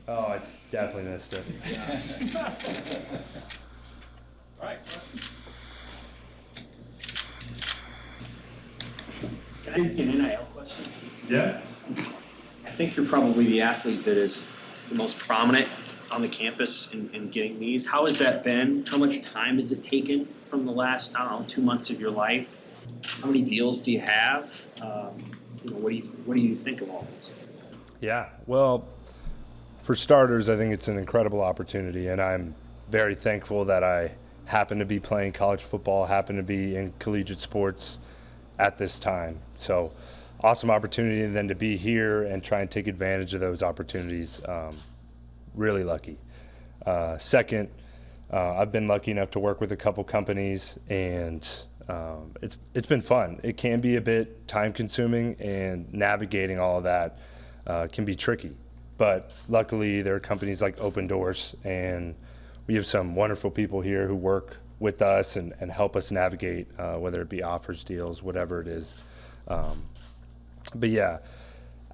Oh, I definitely missed it. All right. Can I ask you an NIL question? Yeah. I think you're probably the athlete that is the most prominent on the campus in getting these. How has that been? How much time has it taken from the last, 2 months of your life? How many deals do you have? What do you think of all this? Yeah, well, for starters, I think it's an incredible opportunity, and I'm very thankful that I happen to be playing college football, happen to be in collegiate sports at this time. So, awesome opportunity, and then to be here and try and take advantage of those opportunities. Really lucky. Second, I've been lucky enough to work with a couple companies, and it's been fun. It can be a bit time consuming, and navigating all of that can be tricky. But luckily, there are companies like Open Doors, and we have some wonderful people here who work with us and help us navigate, whether it be offers, deals, whatever it is. But yeah,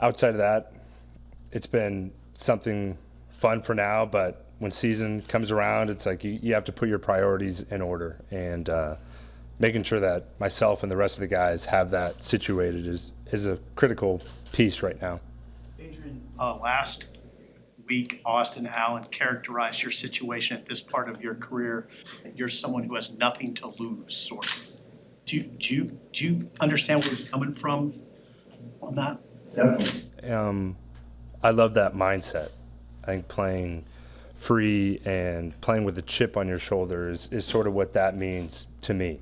outside of that, it's been something fun for now, but when season comes around, it's like you have to put your priorities in order, and making sure that myself and the rest of the guys have that situated is a critical piece right now. Adrian, last week, Austin Allen characterized your situation at this part of your career, that you're someone who has nothing to lose, sort of. Do you understand where he's coming from on that? Definitely. I love that mindset. I think playing free and playing with a chip on your shoulder is sort of what that means to me.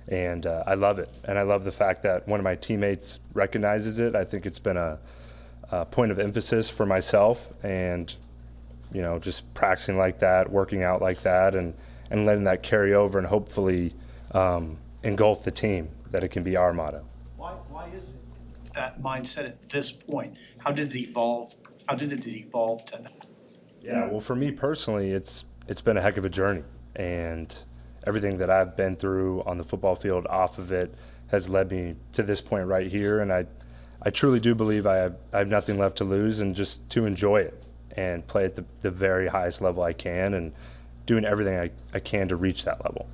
And I love it. And I love the fact that one of my teammates recognizes it. I think it's been a point of emphasis for myself, and just practicing like that, working out like that, and letting that carry over and hopefully engulf the team, that it can be our motto. Why is it that mindset at this point? How did it evolve? How did it evolve to that? Yeah, well, for me personally, it's been a heck of a journey, and everything that I've been through on the football field, off of it, has led me to this point right here. And I truly do believe I have nothing left to lose, and just to enjoy it and play at the very highest level I can, and doing everything I can to reach that level.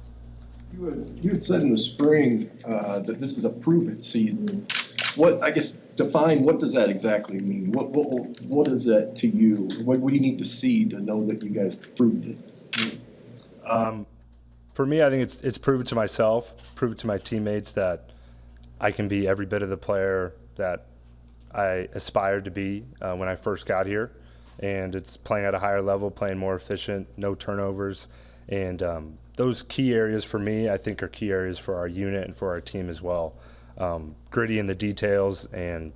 You had said in the spring that this is a prove-it season. Define what does that exactly mean? What is that to you? What do you need to see to know that you guys proved it? For me, I think it's proven to myself, proven to my teammates that I can be every bit of the player that I aspired to be when I first got here. And it's playing at a higher level, playing more efficient, no turnovers. And those key areas for me, I think, are key areas for our unit and for our team as well. Gritty in the details, and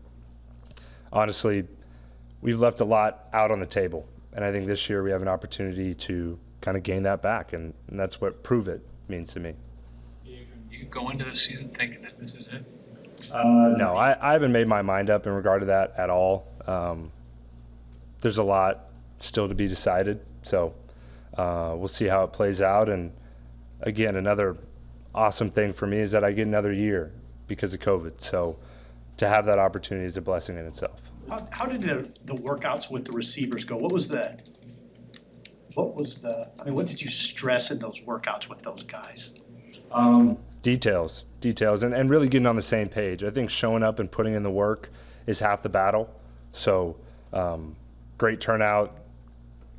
honestly, we've left a lot out on the table. And I think this year we have an opportunity to kind of gain that back, and that's what prove it means to me. You go into the season thinking that this is it? No, I haven't made my mind up in regard to that at all. There's a lot still to be decided, so we'll see how it plays out. And again, another awesome thing for me is that I get another year because of COVID. So to have that opportunity is a blessing in itself. How did the workouts with the receivers go? What did you stress in those workouts with those guys? Details, and really getting on the same page. I think showing up and putting in the work is half the battle. So great turnout.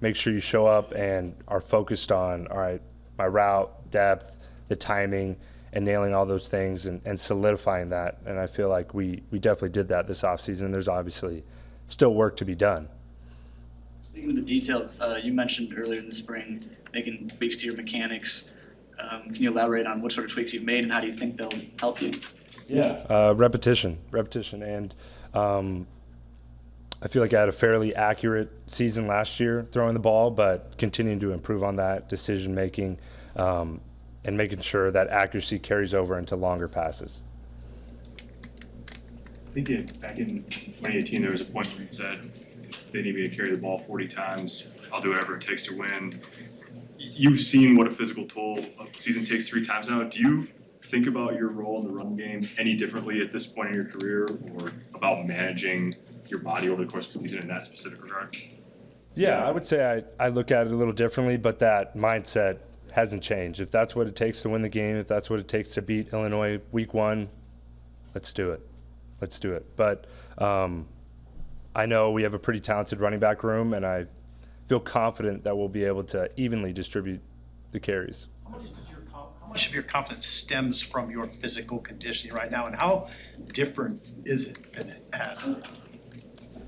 Make sure you show up and are focused on, all right, my route, depth, the timing, and nailing all those things and solidifying that. And I feel like we definitely did that this offseason. There's obviously still work to be done. Speaking of the details, you mentioned earlier in the spring making tweaks to your mechanics. Can you elaborate on what sort of tweaks you've made and how do you think they'll help you? Yeah, repetition. And I feel like I had a fairly accurate season last year throwing the ball, but continuing to improve on that decision making, and making sure that accuracy carries over into longer passes. I think back in 2018, there was a point where you said, they need me to carry the ball 40 times. I'll do whatever it takes to win. You've seen what a physical toll a season takes 3 times now. Do you think about your role in the run game any differently at this point in your career, or about managing your body over the course of the season in that specific regard? Yeah, I would say I look at it a little differently, but that mindset hasn't changed. If that's what it takes to win the game, if that's what it takes to beat Illinois week 1, let's do it. Let's do it. But I know we have a pretty talented running back room, and I feel confident that we'll be able to evenly distribute the carries. How much of your confidence stems from your physical conditioning right now, and how different is it than it has been?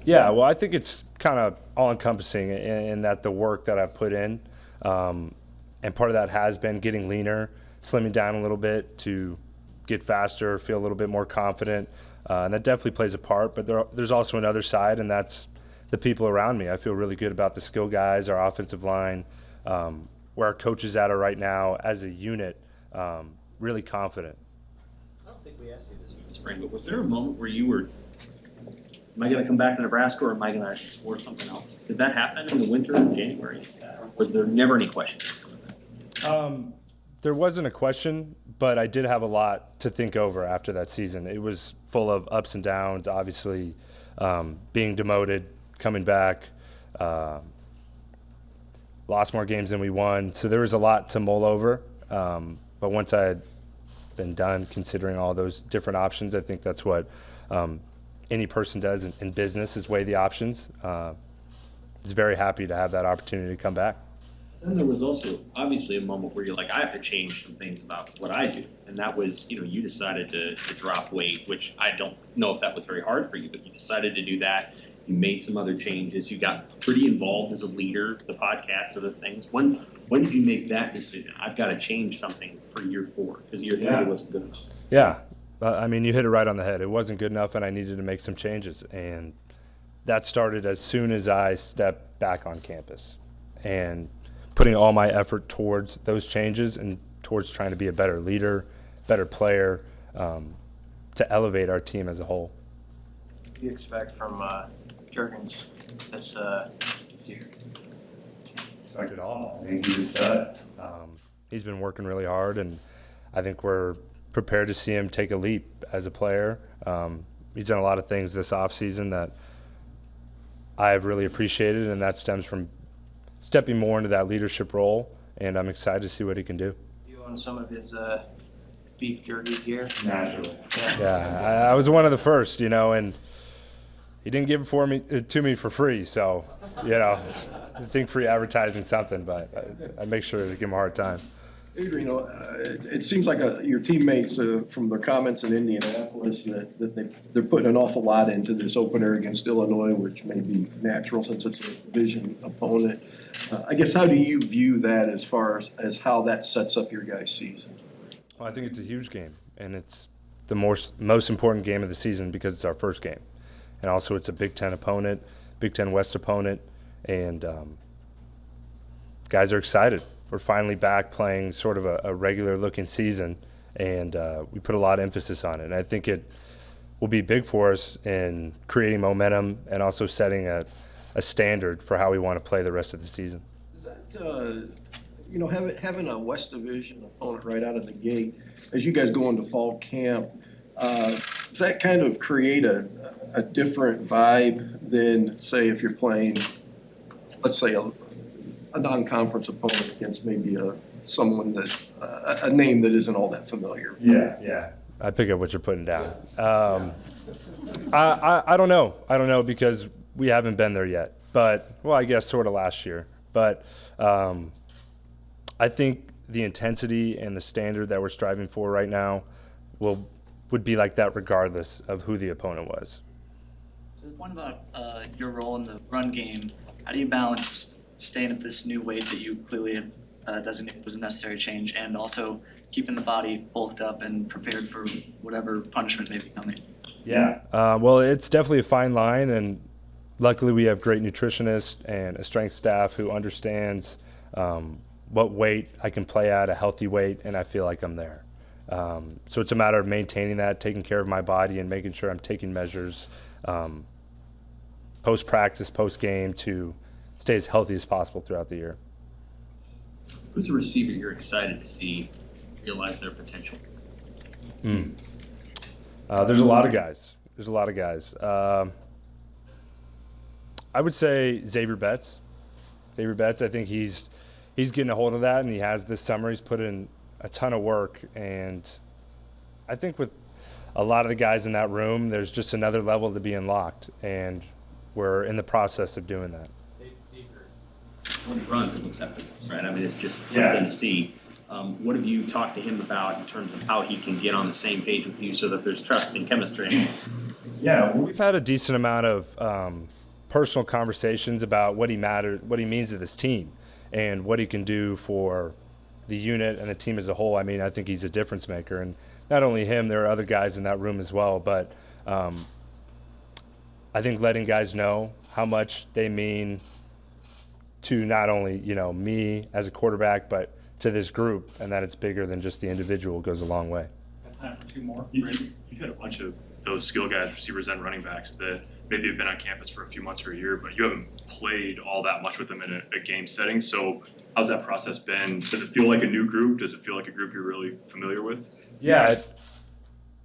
Yeah, well, I think it's kind of all-encompassing in that the work that I've put in, and part of that has been getting leaner, slimming down a little bit to get faster, feel a little bit more confident, and that definitely plays a part. But there's also another side, and that's the people around me. I feel really good about the skill guys, our offensive line, where our coaches at are right now as a unit, really confident. I don't think we asked you this in the spring, but was there a moment where you were, am I going to come back to Nebraska or am I going to explore something else? Did that happen in the winter in January? Was there never any question? There wasn't a question, but I did have a lot to think over after that season. It was full of ups and downs, obviously, being demoted, coming back, lost more games than we won. So there was a lot to mull over. But once I had been done considering all those different options, I think that's what any person does in business, is weigh the options. I was very happy to have that opportunity to come back. Then there was also obviously a moment where you're like, I have to change some things about what I do. And that was, you decided to drop weight, which I don't know if that was very hard for you, but you decided to do that. You made some other changes. You got pretty involved as a leader, the podcast, other things. When did you make that decision? I've got to change something for year 4 because year 3 wasn't good enough. Yeah. I mean, you hit it right on the head. It wasn't good enough, and I needed to make some changes. And that started as soon as I stepped back on campus and putting all my effort towards those changes and towards trying to be a better leader, better player, to elevate our team as a whole. What do you expect from Jurgens this year? Expect it all. I think he's been working really hard, and I think we're prepared to see him take a leap as a player. He's done a lot of things this offseason that I have really appreciated, and that stems from stepping more into that leadership role, and I'm excited to see what he can do. You own some of his beef jerky gear? Naturally. Yeah, I was one of the first, and he didn't give it to me for free, so, I think free advertising something, but I make sure to give him a hard time. Adrian, it seems like your teammates from their comments in Indianapolis that they're putting an awful lot into this opener against Illinois, which may be natural since it's a division opponent. I guess, how do you view that as far as how that sets up your guys' season? Well, I think it's a huge game, and it's the most important game of the season because it's our first game. And also it's a Big Ten opponent, Big Ten West opponent, and guys are excited. We're finally back playing sort of a regular-looking season, and we put a lot of emphasis on it. And I think it will be big for us in creating momentum and also setting a standard for how we want to play the rest of the season. Is that, having a West Division opponent right out of the gate, as you guys go into fall camp, does that kind of create a different vibe than, say, if you're playing, let's say, a non-conference opponent against maybe someone that a name that isn't all that familiar? Yeah. I pick up what you're putting down. I don't know. I don't know because we haven't been there yet. But, well, I guess sort of last year. But I think the intensity and the standard that we're striving for right now would be like that regardless of who the opponent was. So one about your role in the run game. How do you balance staying at this new weight that you clearly have designated was a necessary change, and also keeping the body bulked up and prepared for whatever punishment may be coming? Yeah. Well, it's definitely a fine line, and luckily we have great nutritionists and a strength staff who understands what weight I can play at, a healthy weight, and I feel like I'm there. So it's a matter of maintaining that, taking care of my body, and making sure I'm taking measures post-practice, post-game to stay as healthy as possible throughout the year. Who's a receiver you're excited to see realize their potential? There's a lot of guys. I would say Xavier Betts. Xavier Betts. I think he's getting a hold of that, and he has this summer. He's put in a ton of work, and I think with a lot of the guys in that room, there's just another level to be unlocked, and we're in the process of doing that. When he runs, it looks epic, right? I mean, it's just something to see. What have you talked to him about in terms of how he can get on the same page with you so that there's trust and chemistry? Yeah, we've had a decent amount of personal conversations about what he means to this team, and what he can do for the unit and the team as a whole. I mean, I think he's a difference maker, and not only him, there are other guys in that room as well. But I think letting guys know how much they mean to not only me as a quarterback, but to this group, and that it's bigger than just the individual goes a long way. Got time for two more. You've had a bunch of those skill guys, receivers and running backs that maybe have been on campus for a few months or a year, but you haven't played all that much with them in a game setting. So how's that process been? Does it feel like a new group? Does it feel like a group you're really familiar with? Yeah,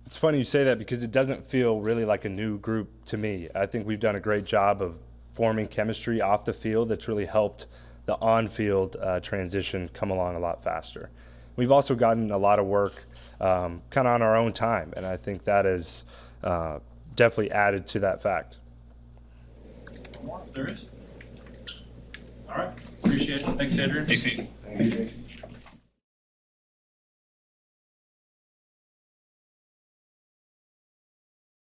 it's funny you say that because it doesn't feel really like a new group to me. I think we've done a great job of forming chemistry off the field that's really helped the on-field transition come along a lot faster. We've also gotten a lot of work kind of on our own time, and I think that has definitely added to that fact. One more, if there is. All right, appreciate it. Thanks, Adrian. Thanks, Ethan.